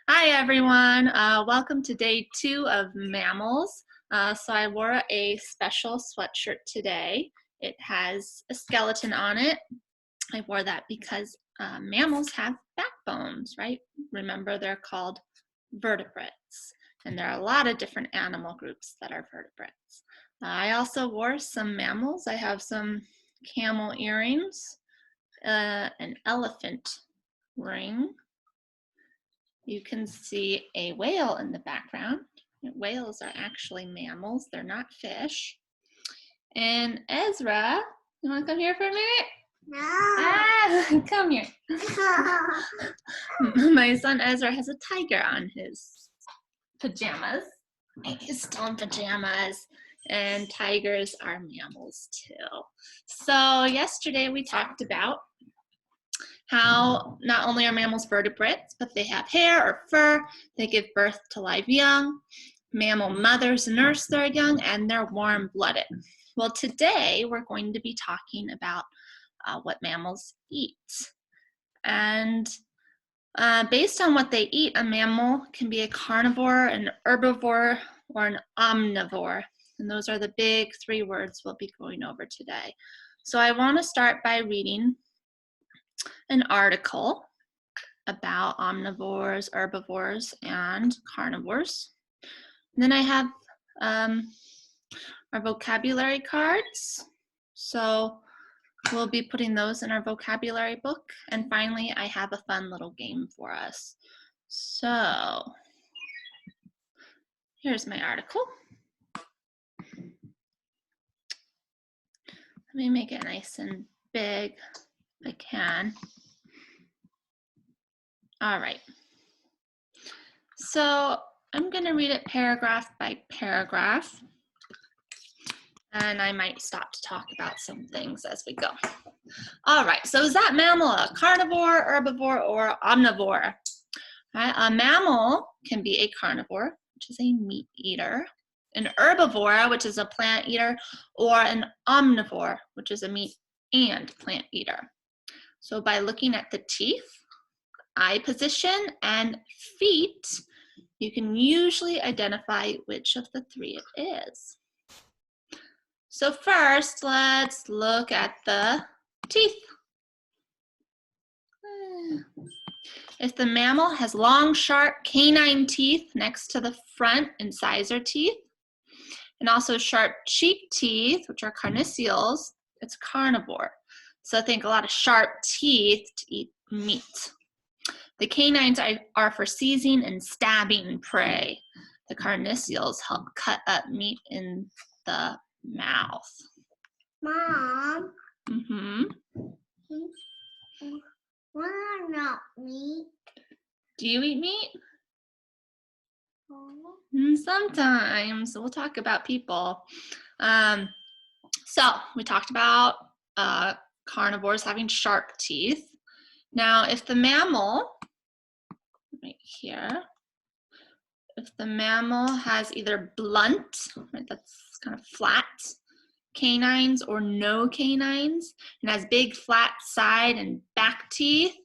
Hi everyone, welcome to day 2 of Mammals. So I wore a special sweatshirt today. It has a skeleton on it. I wore that because mammals have backbones, right? Remember, they're called vertebrates, and there are a lot of different animal groups that are vertebrates. I also wore some mammals. I have some camel earrings, an elephant ring. You can see a whale in the background. Whales are actually mammals, they're not fish. And Ezra, you want to come here for a minute? No. Ah, come here. My son Ezra has a tiger on his pajamas. He's still in pajamas. And tigers are mammals too. So yesterday we talked about how not only are mammals vertebrates, but they have hair or fur, they give birth to live young, mammal mothers nurse their young, and they're warm-blooded. Well, today we're going to be talking about what mammals eat. And based on what they eat, a mammal can be a carnivore, an herbivore, or an omnivore. And those are the big 3 words we'll be going over today. So I want to start by reading an article about omnivores, herbivores, and carnivores. And then I have our vocabulary cards. So we'll be putting those in our vocabulary book. And finally, I have a fun little game for us. So here's my article. Let me make it nice and big if I can. All right. So I'm going to read it paragraph by paragraph. And I might stop to talk about some things as we go. All right, so is that mammal a carnivore, herbivore, or omnivore? Right, a mammal can be a carnivore, which is a meat eater, an herbivore, which is a plant eater, or an omnivore, which is a meat and plant eater. So by looking at the teeth, eye position, and feet, you can usually identify which of the 3 it is. So first, let's look at the teeth. If the mammal has long, sharp canine teeth next to the front incisor teeth, and also sharp cheek teeth, which are carnassials, it's carnivore. So think a lot of sharp teeth to eat meat. The canines are for seizing and stabbing prey. The carnassials help cut up meat in the mouth. Mom. Why not meat? Do you eat meat? Sometimes. We'll talk about people. So we talked about carnivores having sharp teeth. Now, if the mammal, right here, if the mammal has either blunt, right, that's kind of flat, canines or no canines, and has big flat side and back teeth,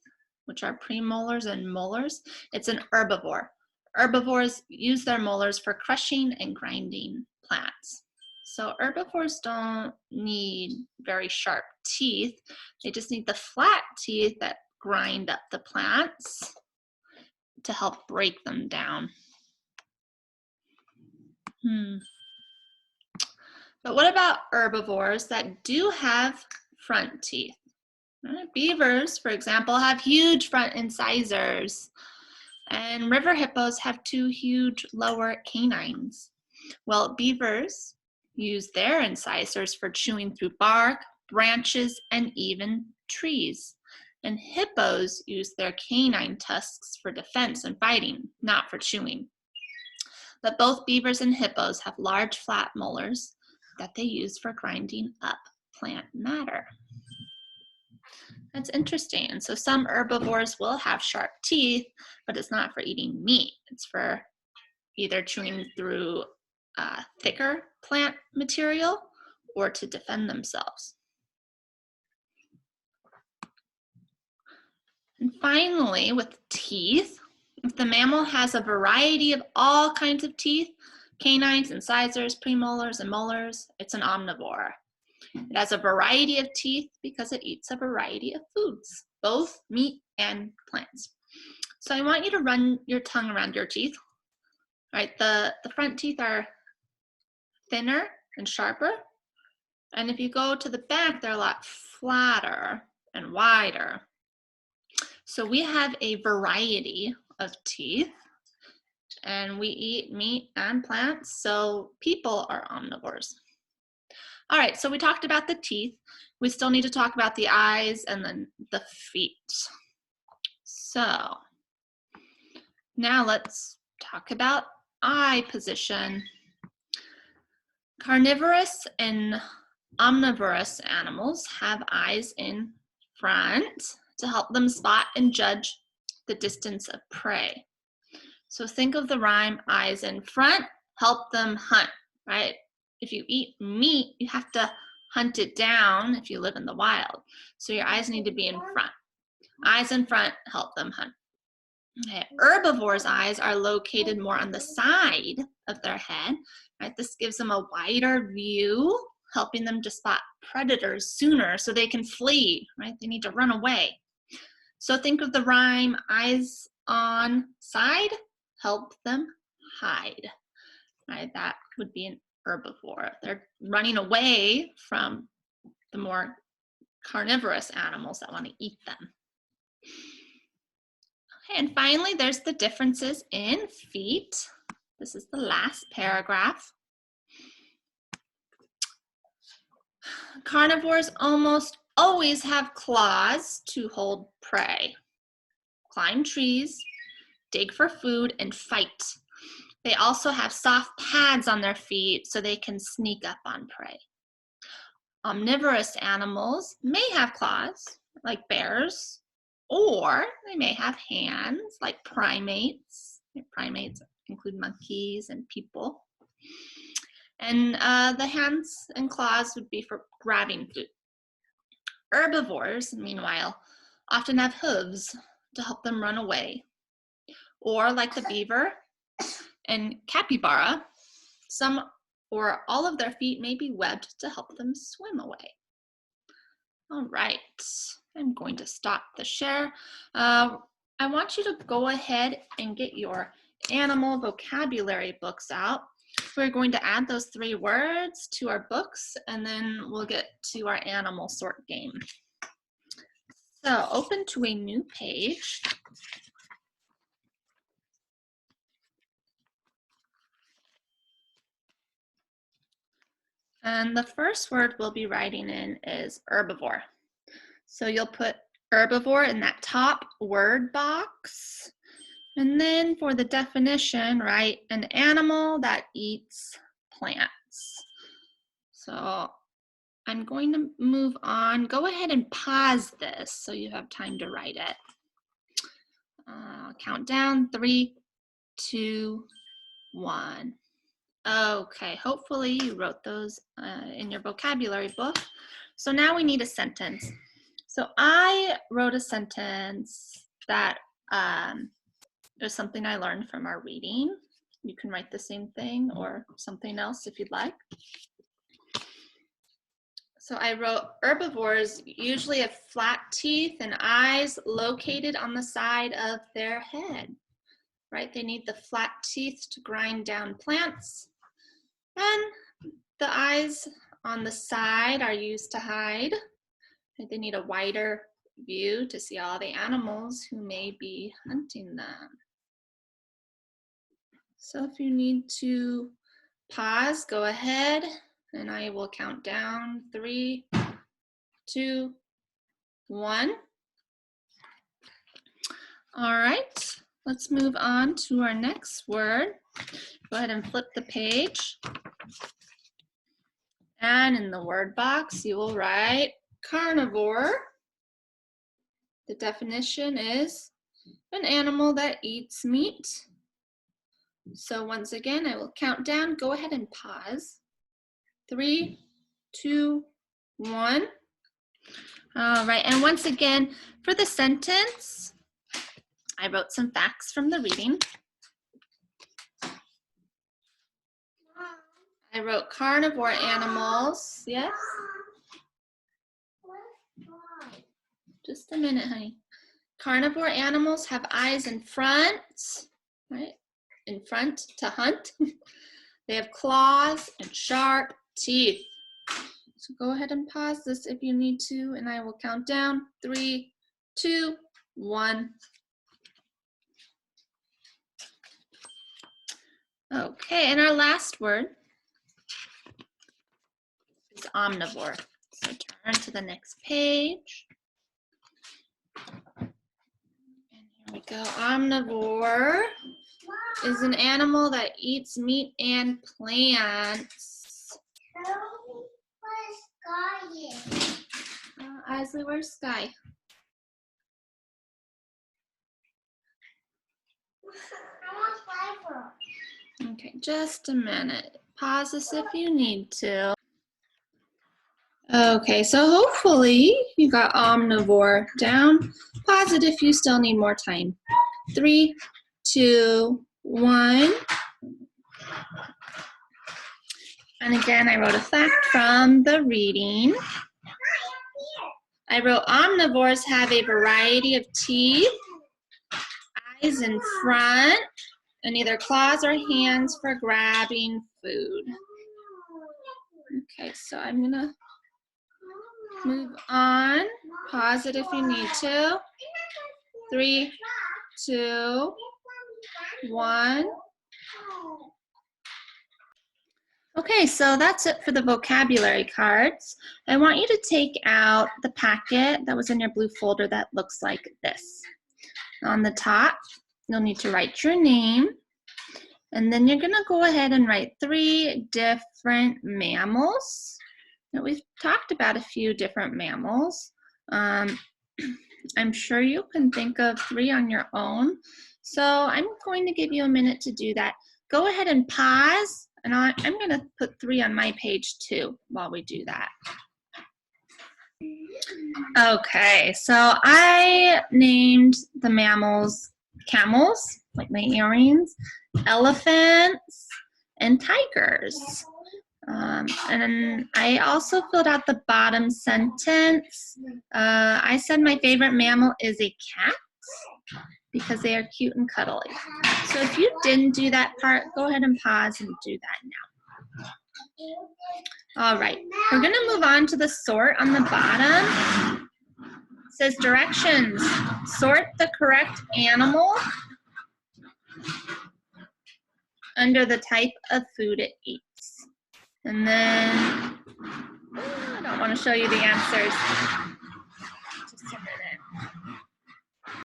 which are premolars and molars, it's an herbivore. Herbivores use their molars for crushing and grinding plants. So herbivores don't need very sharp teeth. They just need the flat teeth that grind up the plants to help break them down. But what about herbivores that do have front teeth? Beavers, for example, have huge front incisors. And river hippos have 2 huge lower canines. Well, beavers use their incisors for chewing through bark, branches, and even trees. And hippos use their canine tusks for defense and fighting, not for chewing. But both beavers and hippos have large flat molars that they use for grinding up plant matter. That's interesting. And so some herbivores will have sharp teeth, but it's not for eating meat. It's for either chewing through thicker plant material or to defend themselves. And finally, with teeth, If the mammal has a variety of all kinds of teeth, canines, incisors, premolars, and molars, it's an omnivore. It has a variety of teeth because it eats a variety of foods, both meat and plants. So I want you to run your tongue around your teeth. All right, the front teeth are thinner and sharper. And if you go to the back, they're a lot flatter and wider. So we have a variety of teeth, and we eat meat and plants, so people are omnivores. All right, so we talked about the teeth. We still need to talk about the eyes and then the feet. So now let's talk about eye position. Carnivorous and omnivorous animals have eyes in front to help them spot and judge the distance of prey. So think of the rhyme, eyes in front, help them hunt, right? If you eat meat, you have to hunt it down if you live in the wild. So your eyes need to be in front. Eyes in front help them hunt. Okay. Herbivores' eyes are located more on the side of their head, right? This gives them a wider view, helping them to spot predators sooner so they can flee, right? They need to run away. So think of the rhyme, eyes on side, help them hide, right? That would be an herbivore. They're running away from the more carnivorous animals that want to eat them. Okay, and finally, there's the differences in feet. This is the last paragraph. Carnivores almost always have claws to hold prey, climb trees, dig for food, and fight. They also have soft pads on their feet so they can sneak up on prey. Omnivorous animals may have claws, like bears, or they may have hands, like primates. Primates include monkeys and people. And the hands and claws would be for grabbing food. Herbivores, meanwhile, often have hooves to help them run away. Or like the beaver and capybara, some or all of their feet may be webbed to help them swim away. All right, I'm going to stop the share. I want you to go ahead and get your animal vocabulary books out. We're going to add those 3 words to our books, and then we'll get to our animal sort game. So open to a new page. And the first word we'll be writing in is herbivore. So you'll put herbivore in that top word box. And then for the definition, write an animal that eats plants. So I'm going to move on. Go ahead and pause this so you have time to write it. Count down, 3, 2, 1. Okay, hopefully you wrote those in your vocabulary book. So now we need a sentence. So I wrote a sentence that is something I learned from our reading. You can write the same thing or something else if you'd like. So I wrote, herbivores usually have flat teeth and eyes located on the side of their head, right? They need the flat teeth to grind down plants. And the eyes on the side are used to hide. They need a wider view to see all the animals who may be hunting them. So if you need to pause, go ahead, and I will count down 3, 2, 1. All right, let's move on to our next word. Go ahead and flip the page. And in the word box, you will write carnivore. The definition is an animal that eats meat. So once again, I will count down. Go ahead and pause. 3, 2, 1. All right, and once again, for the sentence, I wrote some facts from the reading. I wrote carnivore animals. Yes? Just a minute, honey. Carnivore animals have eyes in front, right? In front to hunt. They have claws and sharp teeth. So go ahead and pause this if you need to, and I will count down. 3, 2, 1. Okay, and our last word is omnivore. So turn to the next page. And here we go. Omnivore is an animal that eats meat and plants. Isley, where's Sky? Okay, just a minute. Pause this if you need to. Okay, so hopefully you got omnivore down. Pause it if you still need more time. 3, 2, 1. And again, I wrote a fact from the reading. I wrote omnivores have a variety of teeth, eyes in front, and either claws or hands for grabbing food. Okay, so I'm gonna move on. Pause it if you need to. 3, 2, 1. Okay, so that's it for the vocabulary cards. I want you to take out the packet that was in your blue folder that looks like this. On the top, you'll need to write your name, and then you're gonna go ahead and write 3 different mammals. Now, we've talked about a few different mammals. I'm sure you can think of 3 on your own. So I'm going to give you a minute to do that. Go ahead and pause, and I'm going to put 3 on my page too while we do that. Okay, so I named the mammals camels, like my earrings, elephants, and tigers. And I also filled out the bottom sentence. I said my favorite mammal is a cat because they are cute and cuddly. So if you didn't do that part, go ahead and pause and do that now. All right, we're gonna move on to the sort on the bottom. It says directions. Sort the correct animal under the type of food it eats. And then, I don't want to show you the answers.